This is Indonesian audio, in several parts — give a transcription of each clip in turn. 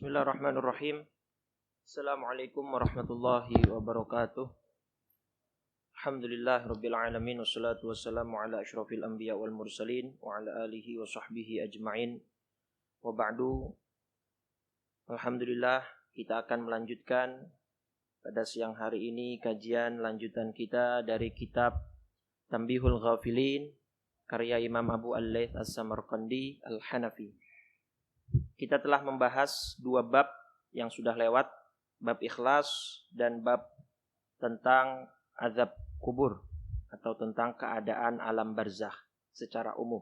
Bismillahirrahmanirrahim. Assalamualaikum warahmatullahi wabarakatuh. Alhamdulillahirabbil alamin wassalatu wassalamu ala asyrafil anbiya wal mursalin wa ala alihi wa sahbihi ajmain. Wa ba'du. Alhamdulillah, kita akan melanjutkan pada siang hari ini kajian lanjutan kita dari kitab Tanbihul Ghafilin karya Imam Abu Al-Laits As-Samarqandi Al-Hanafi. Kita telah membahas dua bab yang sudah lewat, bab ikhlas dan bab tentang azab kubur atau tentang keadaan alam barzakh secara umum.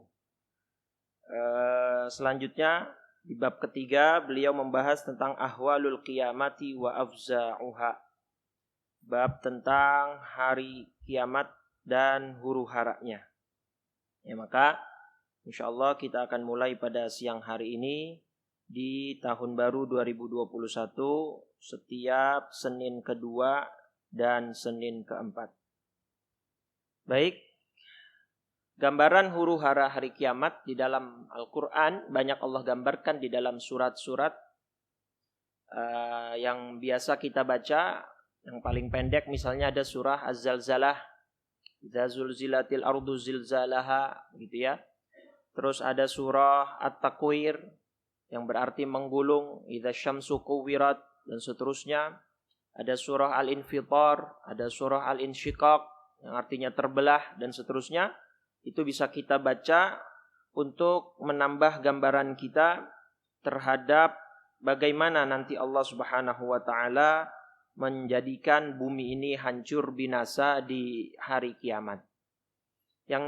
Selanjutnya di bab ketiga beliau membahas tentang ahwalul qiyamati wa afza'uha, bab tentang hari kiamat dan huru-haranya. Ya, maka insyaallah kita akan mulai pada siang hari ini di tahun baru 2021 setiap Senin kedua dan Senin keempat. Baik, gambaran huru-hara hari kiamat di dalam Al-Quran banyak Allah gambarkan di dalam surat-surat yang biasa kita baca. Yang paling pendek misalnya ada surah Az-Zalzalah, Idza zulzilatil ardu zilzalaha, gitu ya. Terus ada surah At-Takwir yang berarti menggulung, Idza syamsu kuwirat, dan seterusnya. Ada surah Al-Infitar, ada surah Al-Insyiqaq yang artinya terbelah, dan seterusnya. Itu bisa kita baca untuk menambah gambaran kita terhadap bagaimana nanti Allah Subhanahu wa taala menjadikan bumi ini hancur binasa di hari kiamat. Yang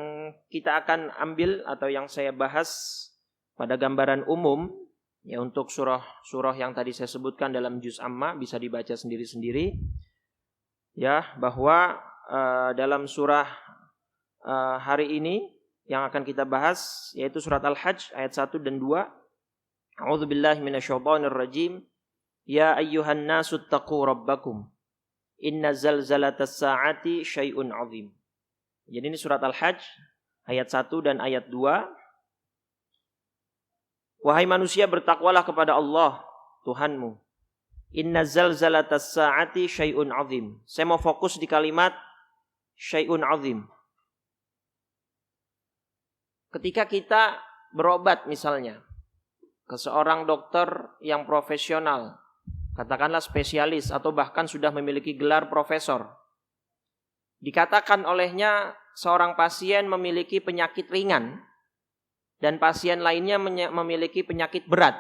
kita akan ambil atau yang saya bahas pada gambaran umum, ya, untuk surah yang tadi saya sebutkan dalam juz amma bisa dibaca sendiri-sendiri, ya, bahwa dalam surah hari ini yang akan kita bahas yaitu surat Al-Hajj ayat 1 dan 2. A'udzubillahi minasyaitonirrajim. Ya ayyuhan nasu taqu rabbakum. Inna zalzalatas sa'ati syai'un 'azim. Jadi ini surat Al-Hajj ayat 1 dan ayat 2. Wahai manusia, bertakwalah kepada Allah Tuhanmu. Inna zalzalatas sa'ati syai'un 'azim. Saya mau fokus di kalimat syai'un 'azim. Ketika kita berobat misalnya ke seorang dokter yang profesional, katakanlah spesialis atau bahkan sudah memiliki gelar profesor, dikatakan olehnya seorang pasien memiliki penyakit ringan dan pasien lainnya memiliki penyakit berat.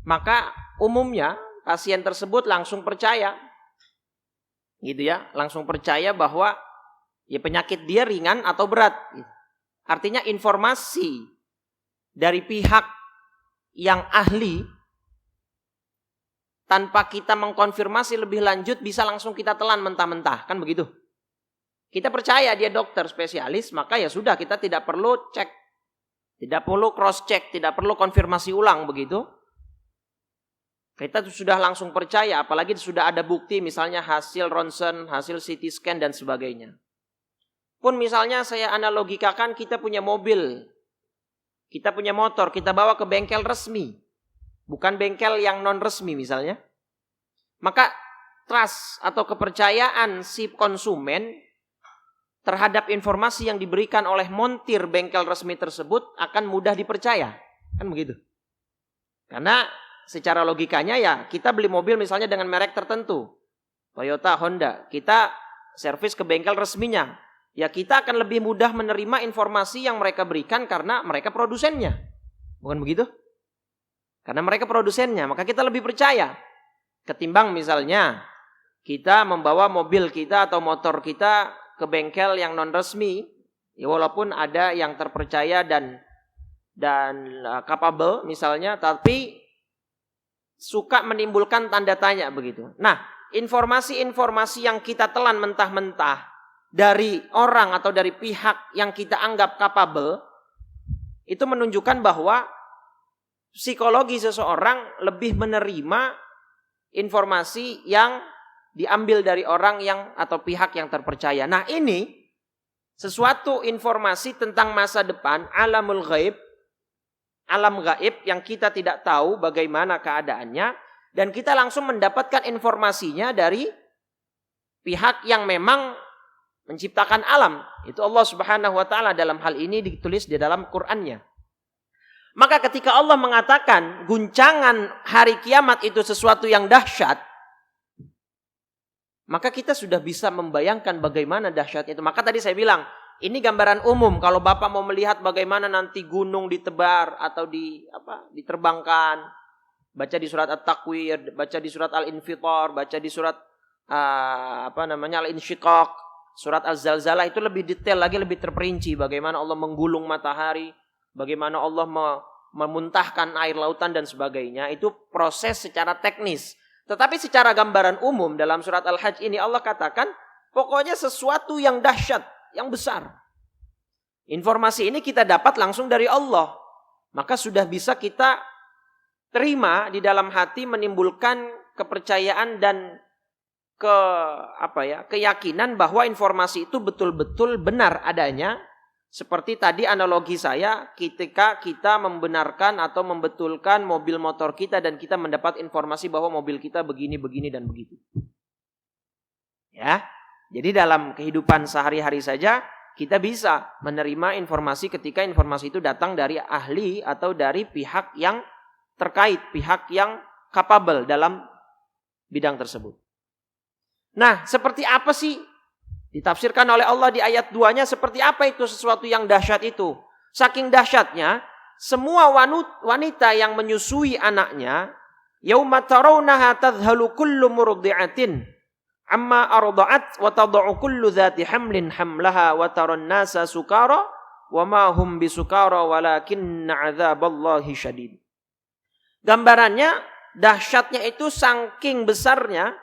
Maka umumnya pasien tersebut langsung percaya, gitu ya, langsung percaya bahwa ya penyakit dia ringan atau berat. Artinya informasi dari pihak yang ahli tanpa kita mengkonfirmasi lebih lanjut bisa langsung kita telan mentah-mentah, kan begitu? Kita percaya dia dokter spesialis, maka ya sudah, kita tidak perlu cek, tidak perlu cross check, tidak perlu konfirmasi ulang, begitu. Kita sudah langsung percaya, apalagi sudah ada bukti misalnya hasil ronsen, hasil CT scan dan sebagainya. Pun misalnya saya analogikakan, kita punya mobil, kita punya motor, kita bawa ke bengkel resmi, bukan bengkel yang non resmi misalnya. Maka trust atau kepercayaan si konsumen terhadap informasi yang diberikan oleh montir bengkel resmi tersebut akan mudah dipercaya. Kan begitu. Karena secara logikanya ya, kita beli mobil misalnya dengan merek tertentu, Toyota, Honda, kita servis ke bengkel resminya. Ya kita akan lebih mudah menerima informasi yang mereka berikan karena mereka produsennya. Bukan begitu? Karena mereka produsennya, maka kita lebih percaya. Ketimbang misalnya kita membawa mobil kita atau motor kita ke bengkel yang non resmi, ya walaupun ada yang terpercaya dan capable misalnya, tapi suka menimbulkan tanda tanya begitu. Nah, informasi-informasi yang kita telan mentah-mentah dari orang atau dari pihak yang kita anggap capable, itu menunjukkan bahwa psikologi seseorang lebih menerima informasi yang diambil dari orang yang atau pihak yang terpercaya. Nah, ini sesuatu informasi tentang masa depan, alamul ghaib, alam gaib yang kita tidak tahu bagaimana keadaannya, dan kita langsung mendapatkan informasinya dari pihak yang memang menciptakan alam. Itu Allah Subhanahu wa taala, dalam hal ini ditulis di dalam Qur'annya. Maka ketika Allah mengatakan guncangan hari kiamat itu sesuatu yang dahsyat, maka kita sudah bisa membayangkan bagaimana dahsyatnya itu. Maka tadi saya bilang, ini gambaran umum. Kalau Bapak mau melihat bagaimana nanti gunung ditebar atau diterbangkan, baca di surat At-Takwir, baca di surat Al-Infitar, baca di surat Al-Insyiqaq, surat Az-Zalzalah, itu lebih detail lagi, lebih terperinci bagaimana Allah menggulung matahari, bagaimana Allah memuntahkan air lautan dan sebagainya. Itu proses secara teknis. Tetapi secara gambaran umum dalam surat Al-Hajj ini Allah katakan pokoknya sesuatu yang dahsyat, yang besar. Informasi ini kita dapat langsung dari Allah. Maka sudah bisa kita terima di dalam hati, menimbulkan kepercayaan dan keyakinan bahwa informasi itu betul-betul benar adanya. Seperti tadi analogi saya, ketika kita membenarkan atau membetulkan mobil motor kita dan kita mendapat informasi bahwa mobil kita begini, begini, dan begitu. Ya, jadi dalam kehidupan sehari-hari saja kita bisa menerima informasi ketika informasi itu datang dari ahli atau dari pihak yang terkait, pihak yang capable dalam bidang tersebut. Nah, seperti apa sih? Ditafsirkan oleh Allah di ayat 2-nya, seperti apa itu sesuatu yang dahsyat itu? Saking dahsyatnya, semua wanita yang menyusui anaknya, yauma tarawnaha tadhhalu kullu murdi'atin amma arda'at wa tad'u kullu dhati hamlin hamlaha wa taran nasa sukara wa ma hum bisukara walakinna 'adzaballahi syadid. Gambarannya, dahsyatnya itu saking besarnya,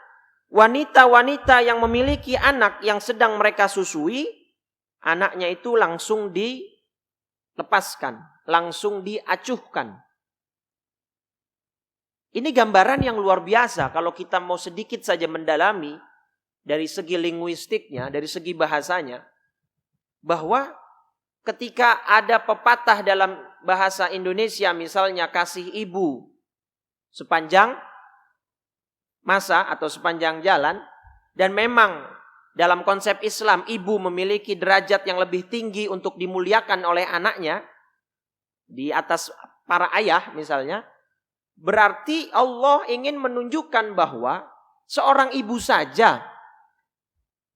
wanita-wanita yang memiliki anak yang sedang mereka susui, anaknya itu langsung dilepaskan, langsung diacuhkan. Ini gambaran yang luar biasa kalau kita mau sedikit saja mendalami dari segi linguistiknya, dari segi bahasanya, bahwa ketika ada pepatah dalam bahasa Indonesia, misalnya kasih ibu sepanjang masa atau sepanjang jalan, dan memang dalam konsep Islam ibu memiliki derajat yang lebih tinggi untuk dimuliakan oleh anaknya di atas para ayah misalnya, berarti Allah ingin menunjukkan bahwa seorang ibu saja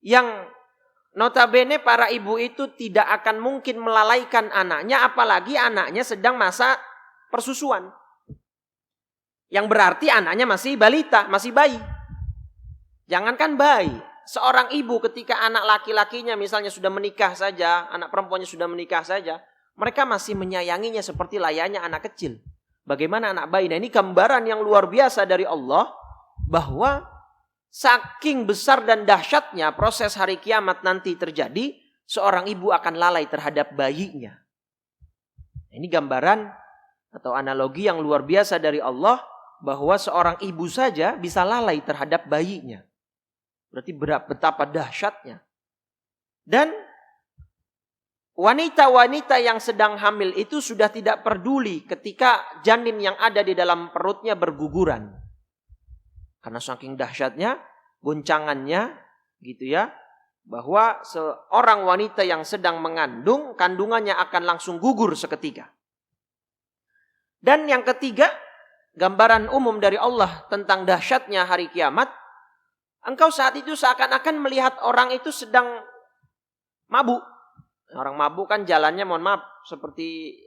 yang notabene para ibu itu tidak akan mungkin melalaikan anaknya, apalagi anaknya sedang masa persusuan. Yang berarti anaknya masih balita, masih bayi. Jangankan bayi, seorang ibu ketika anak laki-lakinya misalnya sudah menikah saja, anak perempuannya sudah menikah saja, mereka masih menyayanginya seperti layaknya anak kecil. Bagaimana anak bayi? Nah, ini gambaran yang luar biasa dari Allah bahwa saking besar dan dahsyatnya proses hari kiamat nanti terjadi, seorang ibu akan lalai terhadap bayinya. Ini gambaran atau analogi yang luar biasa dari Allah, bahwa seorang ibu saja bisa lalai terhadap bayinya. Berarti betapa dahsyatnya. Dan wanita-wanita yang sedang hamil itu sudah tidak peduli ketika janin yang ada di dalam perutnya berguguran. Karena saking dahsyatnya, goncangannya gitu ya, bahwa seorang wanita yang sedang mengandung, kandungannya akan langsung gugur seketika. Dan yang ketiga, gambaran umum dari Allah tentang dahsyatnya hari kiamat, engkau saat itu seakan-akan melihat orang itu sedang mabuk. Orang mabuk kan jalannya, mohon maaf, seperti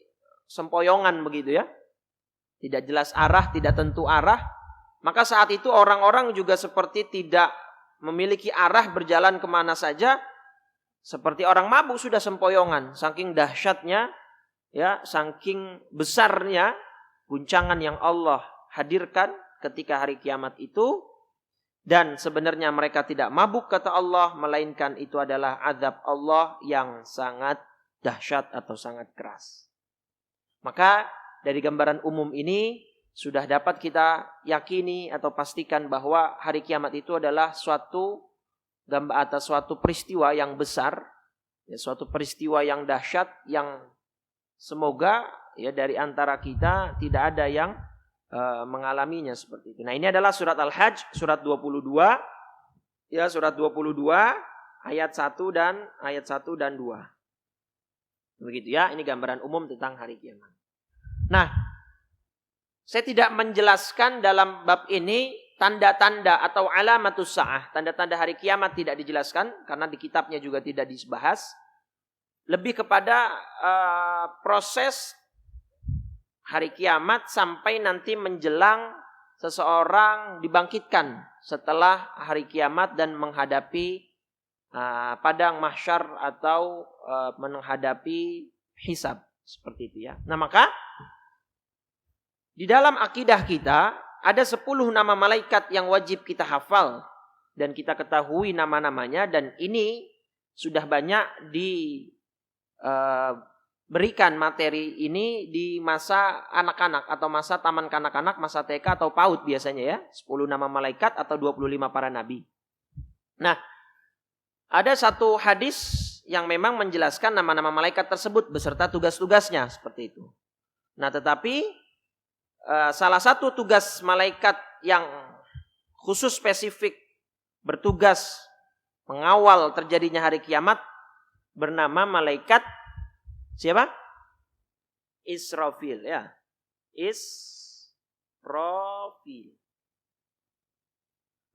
sempoyongan begitu ya. Tidak jelas arah, tidak tentu arah. Maka saat itu orang-orang juga seperti tidak memiliki arah, berjalan kemana saja. Seperti orang mabuk sudah sempoyongan. Saking dahsyatnya, ya, saking besarnya guncangan yang Allah hadirkan ketika hari kiamat itu. Dan sebenarnya mereka tidak mabuk kata Allah, melainkan itu adalah azab Allah yang sangat dahsyat atau sangat keras. Maka dari gambaran umum ini sudah dapat kita yakini atau pastikan bahwa hari kiamat itu adalah suatu gambar atas suatu peristiwa yang besar, ya, suatu peristiwa yang dahsyat yang Semoga ya dari antara kita tidak ada yang mengalaminya seperti itu. Nah, ini adalah surat Al-Hajj, surat 22. Ya, surat 22 ayat 1 dan 2. Begitu ya, ini gambaran umum tentang hari kiamat. Nah, saya tidak menjelaskan dalam bab ini tanda-tanda atau alamatus sa'ah. Tanda-tanda hari kiamat tidak dijelaskan karena di kitabnya juga tidak dibahas. Lebih kepada proses hari kiamat sampai nanti menjelang seseorang dibangkitkan setelah hari kiamat dan menghadapi padang mahsyar atau menghadapi hisab seperti itu ya. Nah, maka di dalam akidah kita ada 10 nama malaikat yang wajib kita hafal dan kita ketahui nama-namanya, dan ini sudah banyak berikan materi ini di masa anak-anak atau masa taman kanak-kanak, masa TK atau PAUD biasanya ya. 10 nama malaikat atau 25 para nabi. Nah, ada satu hadis yang memang menjelaskan nama-nama malaikat tersebut beserta tugas-tugasnya seperti itu. Nah, tetapi salah satu tugas malaikat yang khusus spesifik bertugas mengawal terjadinya hari kiamat bernama malaikat siapa? Israfil ya. Israfil.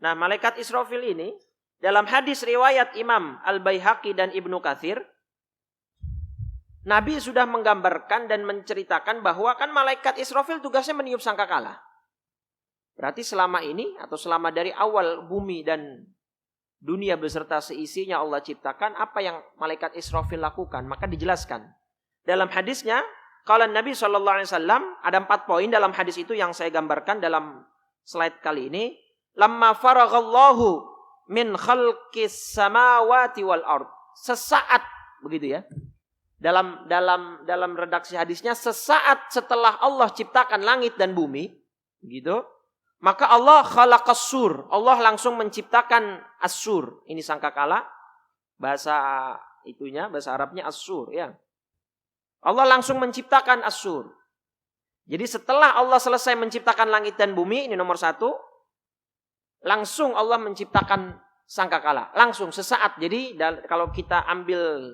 Nah, malaikat Israfil ini dalam hadis riwayat Imam Al-Baihaqi dan Ibnu Katsir, Nabi sudah menggambarkan dan menceritakan bahwa kan malaikat Israfil tugasnya meniup sangkakala. Berarti selama ini atau selama dari awal bumi dan dunia beserta seisinya Allah ciptakan, apa yang malaikat Israfil lakukan? Maka dijelaskan. Dalam hadisnya, qala Nabi SAW, ada 4 poin dalam hadis itu yang saya gambarkan dalam slide kali ini. Lamma faraghallahu min khalqis samawati wal ard. Sesaat, begitu ya. Dalam redaksi hadisnya, sesaat setelah Allah ciptakan langit dan bumi, begitu, maka Allah khalaqas sur. Allah langsung menciptakan as-sur. Ini sangkakala, bahasa Arabnya as-sur ya. Allah langsung menciptakan as-sur. Jadi setelah Allah selesai menciptakan langit dan bumi, ini nomor 1, langsung Allah menciptakan sangkakala. Langsung sesaat. Jadi kalau kita ambil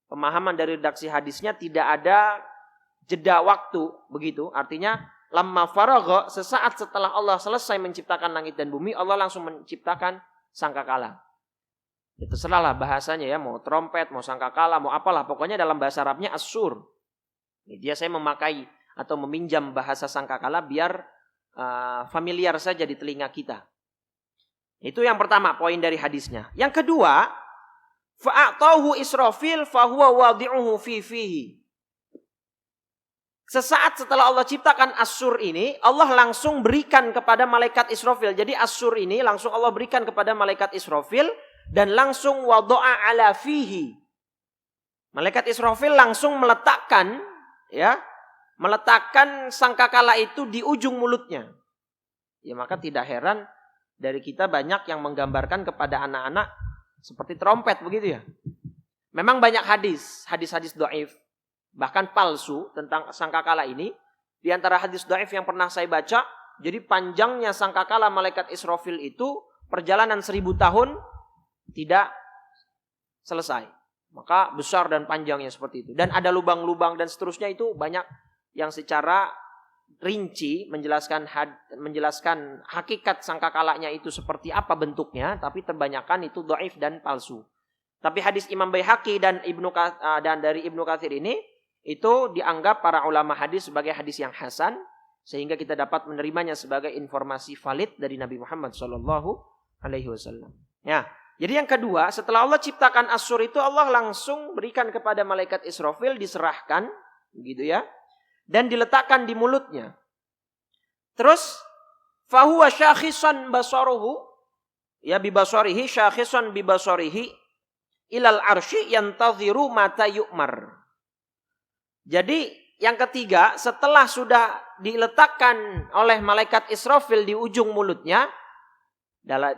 pemahaman dari redaksi hadisnya, tidak ada jeda waktu, begitu. Artinya lamma faragha, sesaat setelah Allah selesai menciptakan langit dan bumi, Allah langsung menciptakan sangkakala. Itu terserahlah bahasanya ya, mau trompet, mau sangkakala, mau apalah, pokoknya dalam bahasa Arabnya as-sur. Dia saya memakai atau meminjam bahasa sangkakala biar familiar saja di telinga kita. Itu yang pertama, poin dari hadisnya. Yang kedua, fa'atahu Israfil fahuwa wadi'uhu fihi. Sesaat setelah Allah ciptakan as-sur ini, Allah langsung berikan kepada malaikat Israfil. Jadi as-sur ini langsung Allah berikan kepada malaikat Israfil dan langsung wada'a ala fihi. Malaikat Israfil langsung meletakkan sangkakala itu di ujung mulutnya. Ya, maka tidak heran dari kita banyak yang menggambarkan kepada anak-anak seperti trompet begitu ya. Memang banyak hadis dhaif, bahkan palsu tentang sangkakala ini. Di antara hadis dhaif yang pernah saya baca, jadi panjangnya sangkakala malaikat Israfil itu perjalanan 1000 tahun tidak selesai. Maka besar dan panjangnya seperti itu. Dan ada lubang-lubang dan seterusnya, itu banyak yang secara rinci menjelaskan hakikat sangkakalanya itu seperti apa bentuknya, tapi terbanyakan itu dhaif dan palsu. Tapi hadis Imam Baihaqi dan dari Ibnu Katsir ini itu dianggap para ulama hadis sebagai hadis yang hasan, sehingga kita dapat menerimanya sebagai informasi valid dari Nabi Muhammad SAW. Ya, jadi yang kedua, setelah Allah ciptakan as-sur itu, Allah langsung berikan kepada malaikat Israfil, diserahkan, gitu ya, dan diletakkan di mulutnya. Terus fahuwa syakhisan basaruhu, ya bibasarihi, syakhisan bibasarihi ilal arsy yantadhiru mata yu'mar. Jadi yang ketiga, setelah sudah diletakkan oleh malaikat Israfil di ujung mulutnya,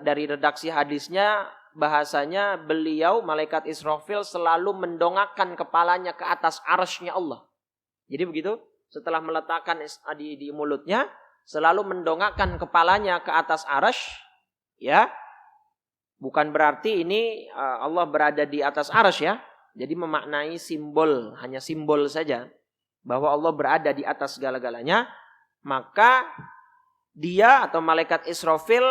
dari redaksi hadisnya bahasanya beliau malaikat Israfil selalu mendongakkan kepalanya ke atas arsy-Nya Allah. Jadi begitu, setelah meletakkan di mulutnya, selalu mendongakkan kepalanya ke atas arsy, ya. Bukan berarti ini Allah berada di atas arsy ya. Jadi memaknai simbol, hanya simbol saja bahwa Allah berada di atas segala-galanya. Maka dia atau malaikat Israfil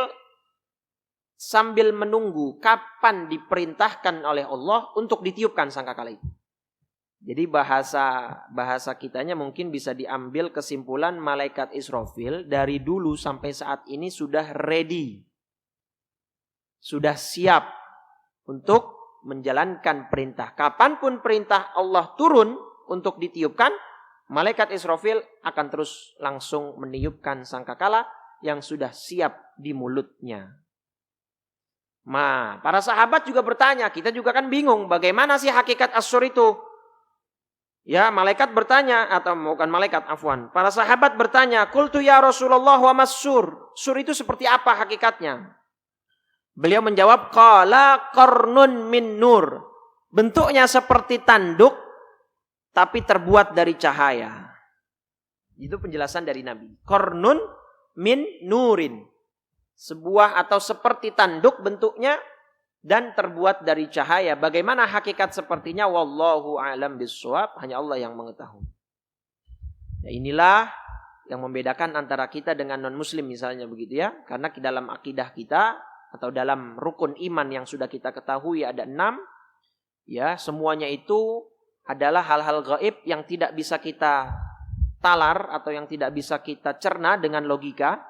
sambil menunggu kapan diperintahkan oleh Allah untuk ditiupkan sangkakala itu. Jadi bahasa kitanya mungkin bisa diambil kesimpulan malaikat Israfil dari dulu sampai saat ini sudah ready. Sudah siap untuk menjalankan perintah. Kapanpun perintah Allah turun untuk ditiupkan, malaikat Israfil akan terus langsung meniupkan sangkakala yang sudah siap di mulutnya. Para sahabat juga bertanya, kita juga kan bingung bagaimana sih hakikat as-sur itu? Ya, malaikat bertanya, atau bukan malaikat, afwan. Para sahabat bertanya, "Qultu ya Rasulullah wa mas-sur?" Sur itu seperti apa hakikatnya? Beliau menjawab, "Qala qarnun min nur." Bentuknya seperti tanduk tapi terbuat dari cahaya. Itu penjelasan dari Nabi. Qarnun min nurin. Sebuah atau seperti tanduk bentuknya dan terbuat dari cahaya. Bagaimana hakikat sepertinya? Wallahu a'lam bishawab. Hanya Allah yang mengetahui. Ya, inilah yang membedakan antara kita dengan non-muslim misalnya begitu ya. Karena dalam akidah kita atau dalam rukun iman yang sudah kita ketahui ada 6. Ya, semuanya itu adalah hal-hal gaib yang tidak bisa kita talar atau yang tidak bisa kita cerna dengan logika.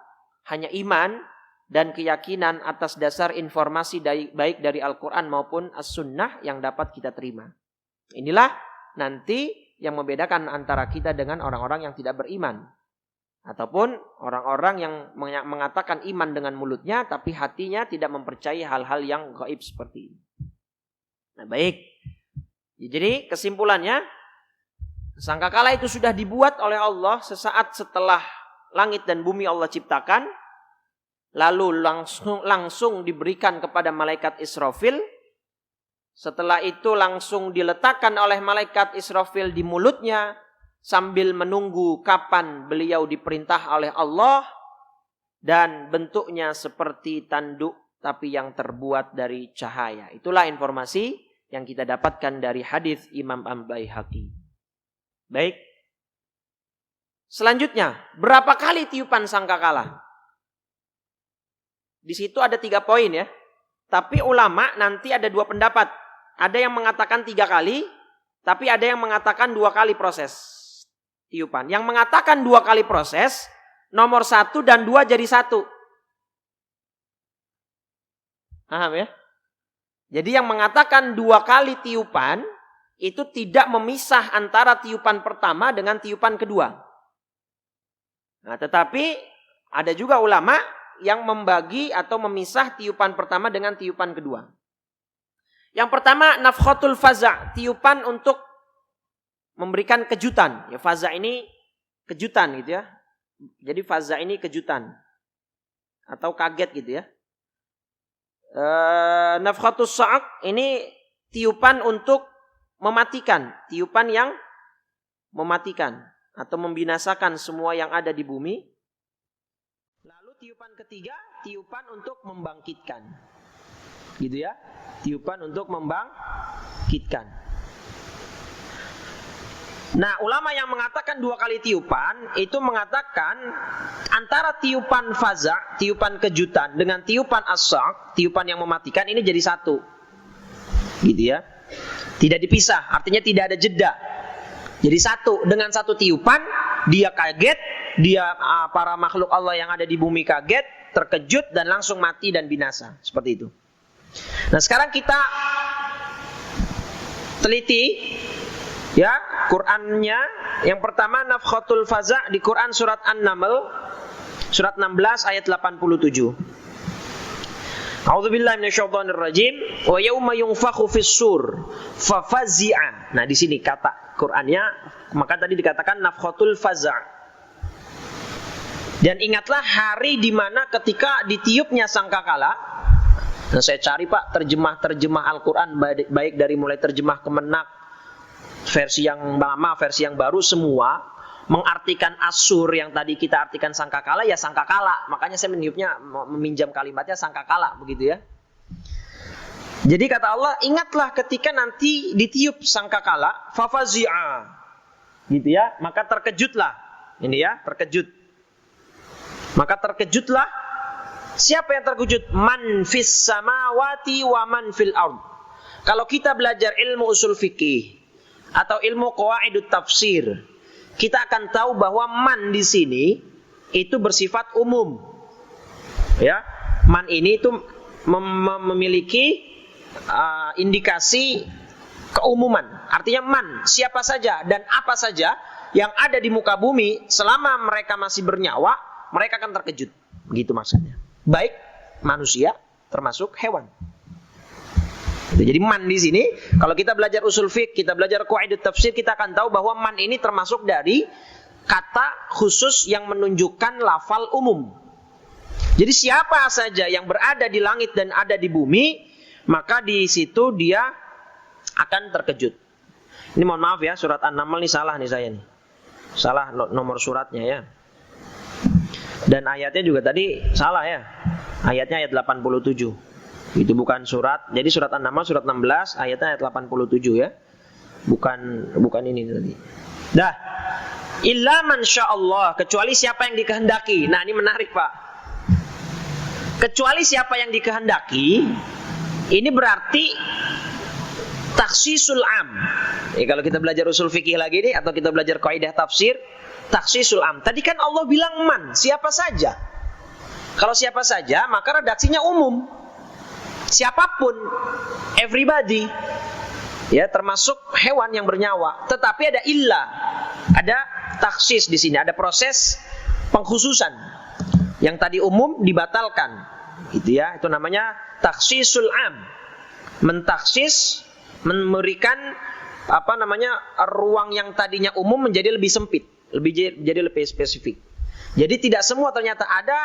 Hanya iman dan keyakinan atas dasar informasi baik dari Al-Quran maupun As-Sunnah yang dapat kita terima. Inilah nanti yang membedakan antara kita dengan orang-orang yang tidak beriman. Ataupun orang-orang yang mengatakan iman dengan mulutnya tapi hatinya tidak mempercayai hal-hal yang gaib seperti ini. Nah, baik. Jadi kesimpulannya, sangkakala itu sudah dibuat oleh Allah sesaat setelah langit dan bumi Allah ciptakan. Lalu langsung diberikan kepada malaikat Israfil. Setelah itu langsung diletakkan oleh malaikat Israfil di mulutnya sambil menunggu kapan beliau diperintah oleh Allah. Dan bentuknya seperti tanduk tapi yang terbuat dari cahaya. Itulah informasi yang kita dapatkan dari hadis Imam Al-Baihaqi. Baik. Selanjutnya, berapa kali tiupan sangkakala? Di situ ada 3 poin ya. Tapi ulama nanti ada 2 pendapat. Ada yang mengatakan 3 kali, tapi ada yang mengatakan 2 kali proses tiupan. Yang mengatakan 2 kali proses, nomor 1 dan 2 jadi 1. Paham ya? Jadi yang mengatakan 2 kali tiupan itu tidak memisah antara tiupan pertama dengan tiupan kedua. Nah, tetapi ada juga ulama yang membagi atau memisah tiupan pertama dengan tiupan kedua. Yang pertama nafkhatul faza', tiupan untuk memberikan kejutan. Ya, faza' ini kejutan gitu ya. Jadi faza' ini kejutan atau kaget gitu ya. Nafkhatus sa'aq ini tiupan untuk mematikan, tiupan yang mematikan atau membinasakan semua yang ada di bumi. Lalu tiupan ketiga, tiupan untuk membangkitkan. Gitu ya. Tiupan untuk membangkitkan. Nah, ulama yang mengatakan 2 kali tiupan itu mengatakan antara tiupan faza, tiupan kejutan dengan tiupan as-sa'q, tiupan yang mematikan ini jadi 1. Gitu ya. Tidak dipisah, artinya tidak ada jeda. Jadi 1 dengan 1 tiupan dia kaget, dia para makhluk Allah yang ada di bumi kaget, terkejut dan langsung mati dan binasa, seperti itu. Nah, sekarang kita teliti ya, Qur'annya. Yang pertama nafkhatul faza' di Quran surat An-Naml surat 16 ayat 87. A'udzubillahi minasyaitonir rajim. Wa yauma yunfakhu fis-sur fafazi'a. Nah, di sini kata Qur'annya, maka tadi dikatakan nafkhatul faza'. Dan ingatlah hari di mana ketika ditiupnya sangkakala. Nah, saya cari Pak terjemah Al-Qur'an baik dari mulai terjemah Kemenak, versi yang lama, versi yang baru, semua mengartikan asur yang tadi kita artikan sangkakala, ya sangkakala. Makanya saya meminjam kalimatnya sangkakala, begitu ya. Jadi kata Allah, ingatlah ketika nanti ditiup sangkakala, fafazi'a, gitu ya, maka terkejutlah. Ini ya, terkejut. Maka terkejutlah. Siapa yang terkejut? Man fis samawati wa man fil ard. Kalau kita belajar ilmu usul fikih atau ilmu qawaidut tafsir, kita akan tahu bahwa man di sini itu bersifat umum. Ya, man ini itu memiliki indikasi keumuman. Artinya man, siapa saja dan apa saja yang ada di muka bumi selama mereka masih bernyawa, mereka akan terkejut. Begitu maksudnya. Baik manusia termasuk hewan. Jadi man di sini, kalau kita belajar usul fiqh, kita belajar qawaidut tafsir, kita akan tahu bahwa man ini termasuk dari kata khusus yang menunjukkan lafal umum. Jadi siapa saja yang berada di langit dan ada di bumi, maka di situ dia akan terkejut. Ini mohon maaf ya, surat An-Naml ini salah nih saya nih. Salah nomor suratnya ya. Dan ayatnya juga tadi salah ya. Ayatnya ayat 87. Itu bukan surat. Jadi surat An-Naml surat 16, ayatnya ayat 87 ya. Bukan ini tadi. Dah. Illa man sya'allah, kecuali siapa yang dikehendaki. Nah, ini menarik, Pak. Kecuali siapa yang dikehendaki, ini berarti takhsisul am. Kalau kita belajar usul fikih lagi nih, atau kita belajar kaidah tafsir, takhsisul am. Tadi kan Allah bilang man, siapa saja. Kalau siapa saja, maka redaksinya umum. Siapapun, everybody, ya, termasuk hewan yang bernyawa. Tetapi ada illa, ada takhsis di sini, ada proses pengkhususan. Yang tadi umum dibatalkan, gitu ya. Itu namanya takhsisul am. Mentaksis, memberikan ruang yang tadinya umum menjadi lebih sempit, jadi lebih spesifik. Jadi tidak semua ternyata ada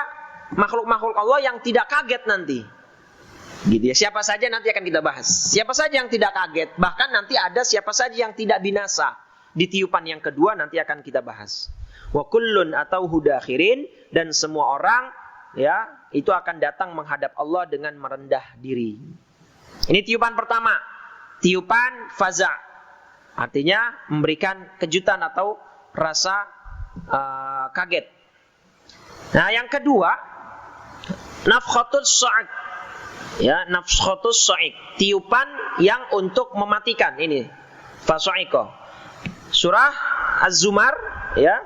makhluk-makhluk Allah yang tidak kaget nanti. Gitu ya. Siapa saja nanti akan kita bahas. Siapa saja yang tidak kaget, bahkan nanti ada siapa saja yang tidak binasa. Di tiupan yang kedua nanti akan kita bahas. Wa kullun atau hudakhirin, dan semua orang ya itu akan datang menghadap Allah dengan merendah diri. Ini tiupan pertama, tiupan faza', artinya memberikan kejutan atau rasa kaget. Nah, yang kedua, nafkhatus sa'ik. Ya, nafkhatus sa'ik, tiupan yang untuk mematikan. Ini fasa'iqa. Surah Az-Zumar ya.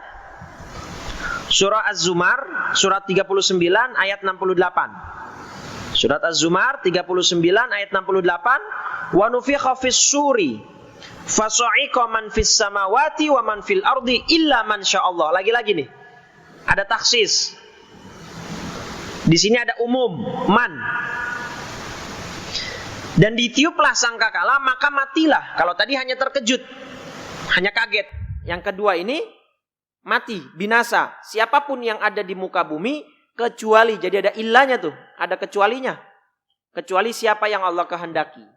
Surah Az-Zumar surat 39 ayat 68. Surat Az-Zumar 39 ayat 68, wa nufikha fis suri fasa'iqa man fis samawati wa man fil ardi illa man sya'allah. Lagi-lagi nih, ada taksis. Di sini ada umum, man. Dan ditiuplah sangkakala, maka matilah. Kalau tadi hanya terkejut, hanya kaget. Yang kedua ini mati, binasa. Siapapun yang ada di muka bumi, kecuali, jadi ada illanya tuh, ada kecualinya. Kecuali siapa yang Allah kehendaki.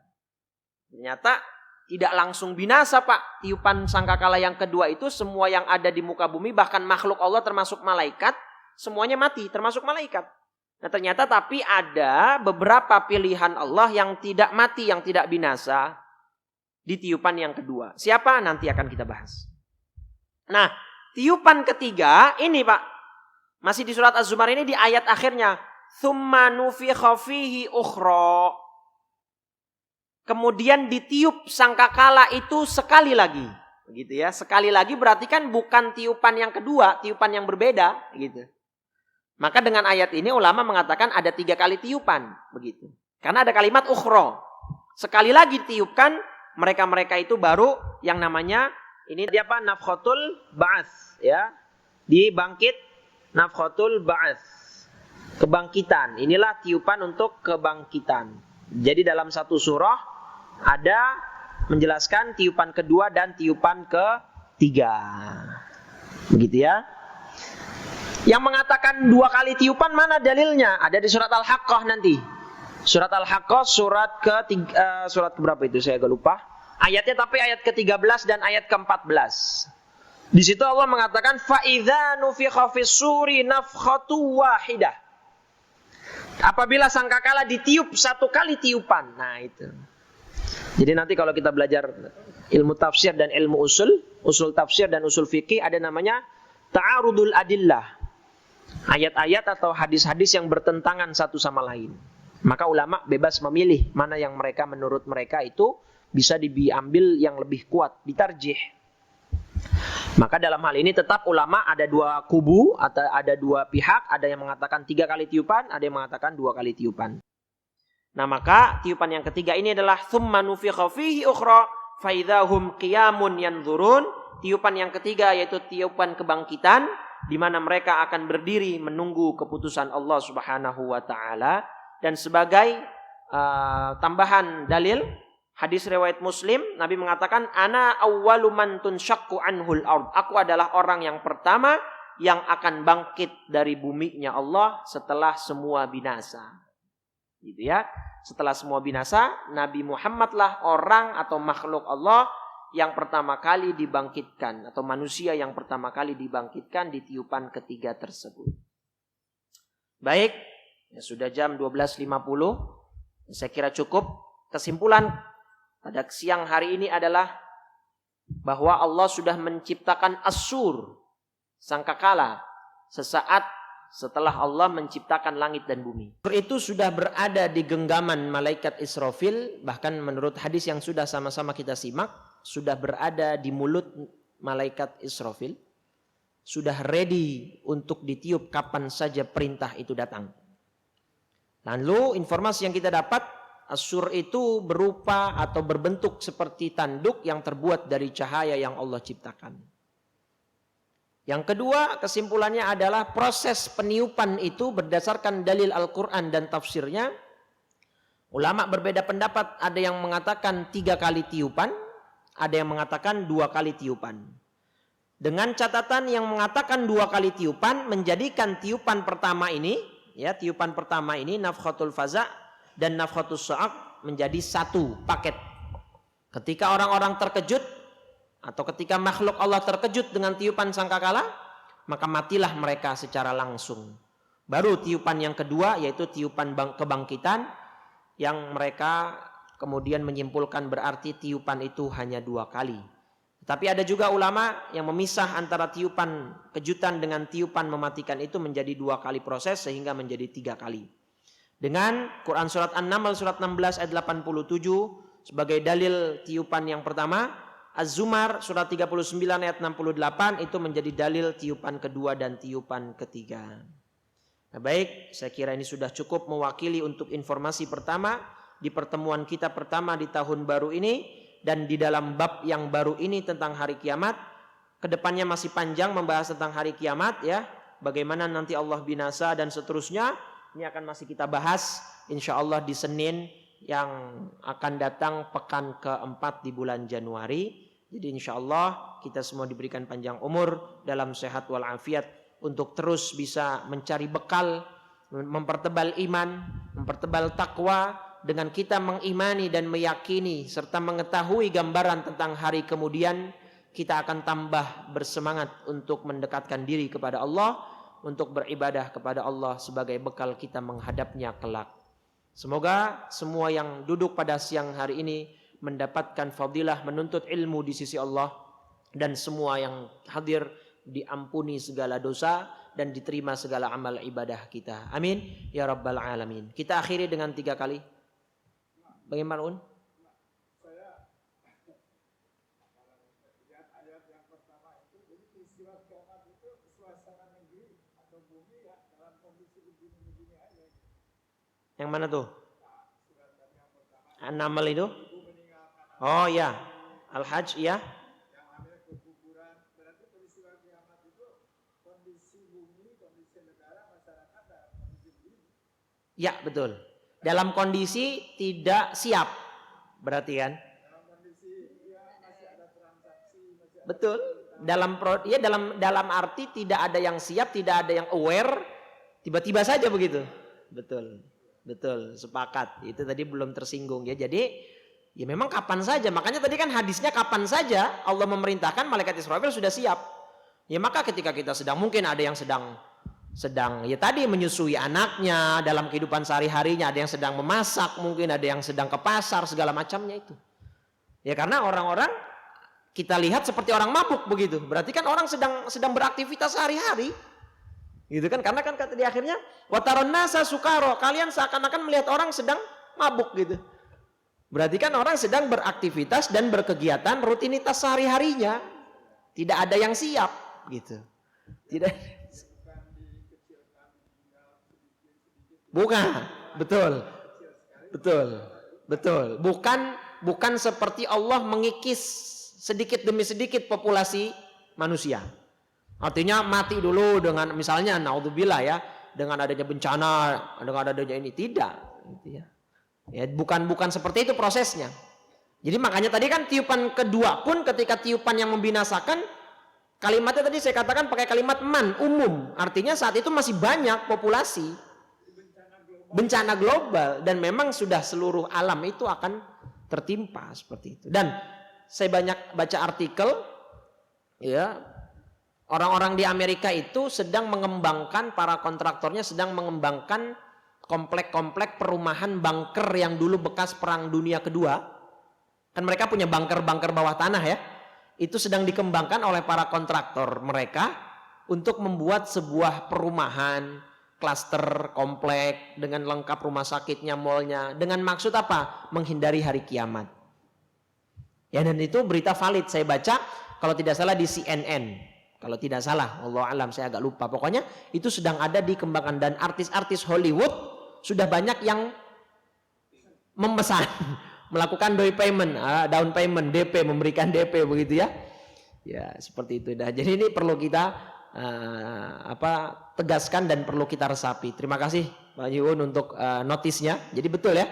Ternyata tidak langsung binasa, Pak. Tiupan sangkakala yang kedua itu semua yang ada di muka bumi, bahkan makhluk Allah termasuk malaikat, semuanya mati, termasuk malaikat. Nah, ternyata tapi ada beberapa pilihan Allah yang tidak mati, yang tidak binasa di tiupan yang kedua. Siapa? Nanti akan kita bahas. Nah, tiupan ketiga ini, Pak, masih di surat Az-Zumar ini di ayat akhirnya, tsumma nufikha fihi ukhra. Kemudian ditiup sangkakala itu sekali lagi, begitu ya. Sekali lagi berarti kan bukan tiupan yang kedua, tiupan yang berbeda, gitu. Maka dengan ayat ini ulama mengatakan ada 3 kali tiupan, begitu. Karena ada kalimat ukhra. Sekali lagi tiupkan, mereka-mereka itu baru yang namanya ini dia apa? Nafkhatul ba'ats, ya. Dibangkit, nafkhatul ba'ats. Kebangkitan. Inilah tiupan untuk kebangkitan. Jadi dalam satu surah ada menjelaskan tiupan kedua dan tiupan ketiga. Begitu ya. Yang mengatakan 2 kali tiupan mana dalilnya? Ada di surat Al-Haqqah nanti. Surat Al-Haqqah surat ke berapa itu saya agak lupa. Ayatnya tapi ayat ke-13 dan ayat ke-14. Di situ Allah mengatakan فَإِذَا نُفِخَ فِي الصُّورِ نَفْخَةٌ وَاحِدَةٌ. Apabila sangkakala ditiup satu kali tiupan. Nah itu. Jadi nanti kalau kita belajar ilmu tafsir dan ilmu usul tafsir dan usul fikih, ada namanya ta'arudul adillah. Ayat-ayat atau hadis-hadis yang bertentangan satu sama lain. Maka ulama bebas memilih mana yang mereka menurut mereka itu bisa diambil yang lebih kuat, ditarjih. Maka dalam hal ini tetap ulama ada dua kubu, atau ada dua pihak, ada yang mengatakan 3 kali tiupan, ada yang mengatakan 2 kali tiupan. Nah maka tiupan yang ketiga ini adalah thumma nufikha fihi ukhra fa idzahum qiyamun yanzurun. Tiupan yang ketiga yaitu tiupan kebangkitan, di mana mereka akan berdiri menunggu keputusan Allah Subhanahu wa taala. Dan sebagai tambahan dalil hadis riwayat Muslim, Nabi mengatakan ana awwalu man tunshaqqu anhul ard. Aku adalah orang yang pertama yang akan bangkit dari buminya Allah setelah semua binasa. Gitu ya. Setelah semua binasa, Nabi Muhammadlah orang atau makhluk Allah yang pertama kali dibangkitkan, atau manusia yang pertama kali dibangkitkan di tiupan ketiga tersebut. Baik, ya sudah jam 12.50. Saya kira cukup. Kesimpulan pada siang hari ini adalah bahwa Allah sudah menciptakan as-sur, sangkakala, sesaat setelah Allah menciptakan langit dan bumi. Itu sudah berada di genggaman malaikat Israfil, bahkan menurut hadis yang sudah sama-sama kita simak, sudah berada di mulut malaikat Israfil, sudah ready untuk ditiup kapan saja perintah itu datang. Lalu informasi yang kita dapat, as-sur itu berupa atau berbentuk seperti tanduk yang terbuat dari cahaya yang Allah ciptakan. Yang kedua, kesimpulannya adalah proses peniupan itu berdasarkan dalil Al-Quran dan tafsirnya. Ulama berbeda pendapat, ada yang mengatakan 3 kali tiupan, ada yang mengatakan 2 kali tiupan. Dengan catatan yang mengatakan 2 kali tiupan, menjadikan tiupan pertama ini, ya tiupan pertama ini, nafkhatul faza' dan nafkhatul sa'aq menjadi satu paket. Ketika orang-orang terkejut, atau ketika makhluk Allah terkejut dengan tiupan sangkakala, maka matilah mereka secara langsung. Baru tiupan yang kedua, yaitu tiupan kebangkitan, yang mereka kemudian menyimpulkan berarti tiupan itu hanya 2 kali. Tapi ada juga ulama yang memisah antara tiupan kejutan dengan tiupan mematikan itu menjadi 2 kali proses, sehingga menjadi 3 kali. Dengan Quran surat An-Naml surat 16 ayat 87 sebagai dalil tiupan yang pertama, Az-Zumar surat 39 ayat 68 itu menjadi dalil tiupan kedua dan tiupan ketiga. Nah baik, saya kira ini sudah cukup mewakili untuk informasi pertama di pertemuan kita pertama di tahun baru ini, dan di dalam bab yang baru ini tentang hari kiamat. Kedepannya masih panjang membahas tentang hari kiamat ya, bagaimana nanti Allah binasa dan seterusnya. Ini akan masih kita bahas insya Allah di Senin yang akan datang pekan keempat di bulan Januari. Jadi insya Allah kita semua diberikan panjang umur dalam sehat walafiat untuk terus bisa mencari bekal, mempertebal iman, mempertebal takwa, dengan kita mengimani dan meyakini serta mengetahui gambaran tentang hari kemudian. Kita akan tambah bersemangat untuk mendekatkan diri kepada Allah, untuk beribadah kepada Allah sebagai bekal kita menghadapnya kelak. Semoga semua yang duduk pada siang hari ini mendapatkan fadilah menuntut ilmu di sisi Allah, dan semua yang hadir diampuni segala dosa dan diterima segala amal ibadah kita. Amin ya rabbal alamin. Kita akhiri dengan 3 kali. Bagaimana Un? Yang mana tuh? An-Naml itu? Oh ya, Al-Hajj ya. Ya betul. Dalam kondisi tidak siap, berarti kan? Betul. Dalam arti tidak ada yang siap, tidak ada yang aware, tiba-tiba saja begitu. Betul, sepakat. Itu tadi belum tersinggung ya. Jadi Ya memang kapan saja. Makanya tadi kan hadisnya kapan saja Allah memerintahkan malaikat Israfil sudah siap. Ya maka ketika kita sedang, mungkin ada yang sedang ya tadi menyusui anaknya dalam kehidupan sehari-harinya, ada yang sedang memasak, mungkin ada yang sedang ke pasar, segala macamnya itu. Ya karena orang-orang kita lihat seperti orang mabuk begitu. Berarti kan orang sedang beraktivitas sehari-hari. Gitu kan? Karena kan kata di akhirnya wataron nasa sukaro, kalian seakan-akan melihat orang sedang mabuk gitu. Berarti kan orang sedang beraktivitas dan berkegiatan rutinitas sehari-harinya. Tidak ada yang siap gitu. Tidak. Bukan, betul. Bukan seperti Allah mengikis sedikit demi sedikit populasi manusia. Artinya mati dulu dengan misalnya naudzubillah ya, dengan adanya bencana, dengan adanya ini, tidak gitu ya. Ya, bukan seperti itu prosesnya. Jadi makanya tadi kan tiupan kedua pun ketika tiupan yang membinasakan, kalimatnya tadi saya katakan pakai kalimat man, umum. Artinya saat itu masih banyak populasi. Bencana global, dan memang sudah seluruh alam itu akan tertimpa seperti itu. Dan saya banyak baca artikel ya, orang-orang di Amerika itu sedang mengembangkan, para kontraktornya sedang mengembangkan komplek-komplek perumahan bunker yang dulu bekas perang dunia kedua. Kan mereka punya bunker-bunker bawah tanah ya. Itu sedang dikembangkan oleh para kontraktor mereka untuk membuat sebuah perumahan klaster komplek dengan lengkap rumah sakitnya, malnya, dengan maksud apa? Menghindari hari kiamat. Ya, dan itu berita valid, saya baca kalau tidak salah di CNN. Kalau tidak salah, Allah alam, saya agak lupa. Pokoknya itu sedang ada dikembangkan, dan artis-artis Hollywood sudah banyak yang memesan, melakukan down payment, DP, memberikan DP begitu ya. Ya, seperti itu dah. Jadi ini perlu kita tegaskan dan perlu kita resapi. Terima kasih Pak Yun untuk notisnya. Jadi betul ya,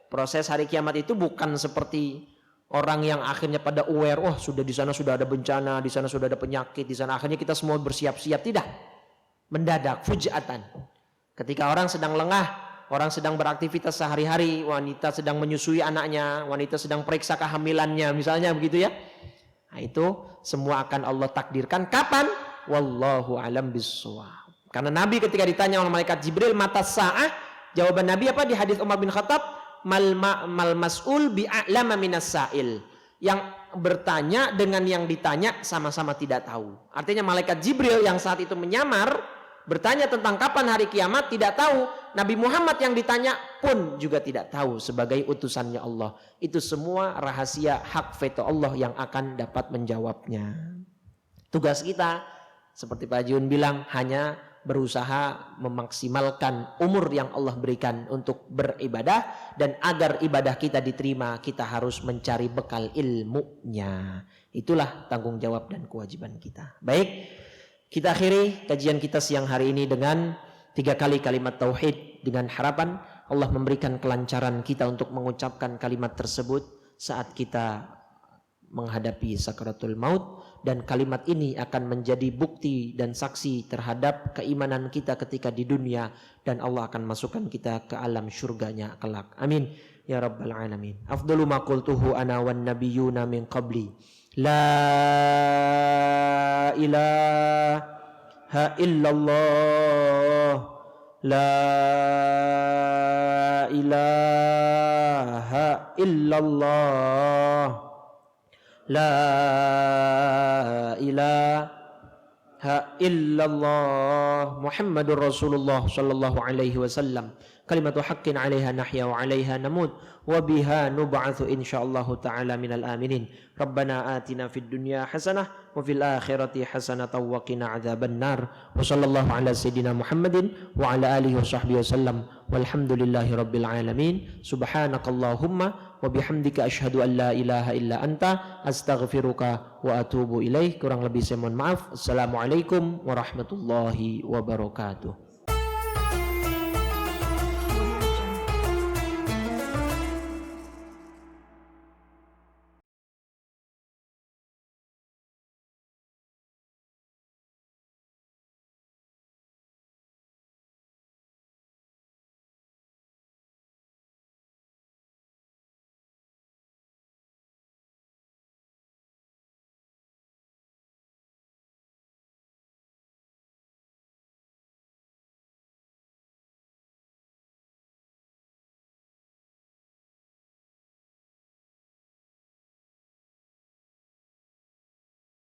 proses hari kiamat itu bukan seperti orang yang akhirnya pada aware, oh sudah di sana sudah ada bencana, di sana sudah ada penyakit, di sana akhirnya kita semua bersiap-siap. Tidak, mendadak, fujatan. Ketika orang sedang lengah, orang sedang beraktivitas sehari-hari, wanita sedang menyusui anaknya, wanita sedang periksa kehamilannya, misalnya begitu ya. Nah, itu semua akan Allah takdirkan. Kapan? Wallahu alam bissawab. Karena Nabi ketika ditanya oleh malaikat Jibril mata sa'ah, jawaban Nabi apa di hadis Umar bin Khattab? Mal mas'ul bi'a'lama minas sa'il. Yang bertanya dengan yang ditanya sama-sama tidak tahu. Artinya malaikat Jibril yang saat itu menyamar bertanya tentang kapan hari kiamat tidak tahu. Nabi Muhammad yang ditanya pun juga tidak tahu sebagai utusannya Allah. Itu semua rahasia hak veto Allah yang akan dapat menjawabnya. Tugas kita seperti Pak Jun bilang, hanya berusaha memaksimalkan umur yang Allah berikan untuk beribadah, dan agar ibadah kita diterima kita harus mencari bekal ilmunya. Itulah tanggung jawab dan kewajiban kita. Baik, kita akhiri kajian kita siang hari ini dengan 3 kali kalimat tauhid, dengan harapan Allah memberikan kelancaran kita untuk mengucapkan kalimat tersebut saat kita menghadapi sakaratul maut, dan kalimat ini akan menjadi bukti dan saksi terhadap keimanan kita ketika di dunia, dan Allah akan masukkan kita ke alam syurganya kelak. Amin ya rabbal alamin. Afdalu ma qultuhu ana wan nabiyyuna min qabli la ilaha illallah, la ilaha illallah, la ilaha illallah, Muhammadur Rasulullah sallallahu alaihi wasallam. Kalimatu haqqin 'alaiha nahya wa 'alaiha namut wa biha nub'atsu insyaallah taala minal aminin. Rabbana atina fid dunya hasanah wa fil akhirati hasanatan wa qina adzabannar. Wa sallallahu ala sayidina Muhammadin wa ala alihi wa sahbihi wasallam. Walhamdulillahi rabbil alamin. Subhanakallahumma wa bihamdika asyhadu an la ilaha illa anta astaghfiruka wa atubu ilaih. Kurang lebih saya mohon maaf. Assalamualaikum warahmatullahi wabarakatuh.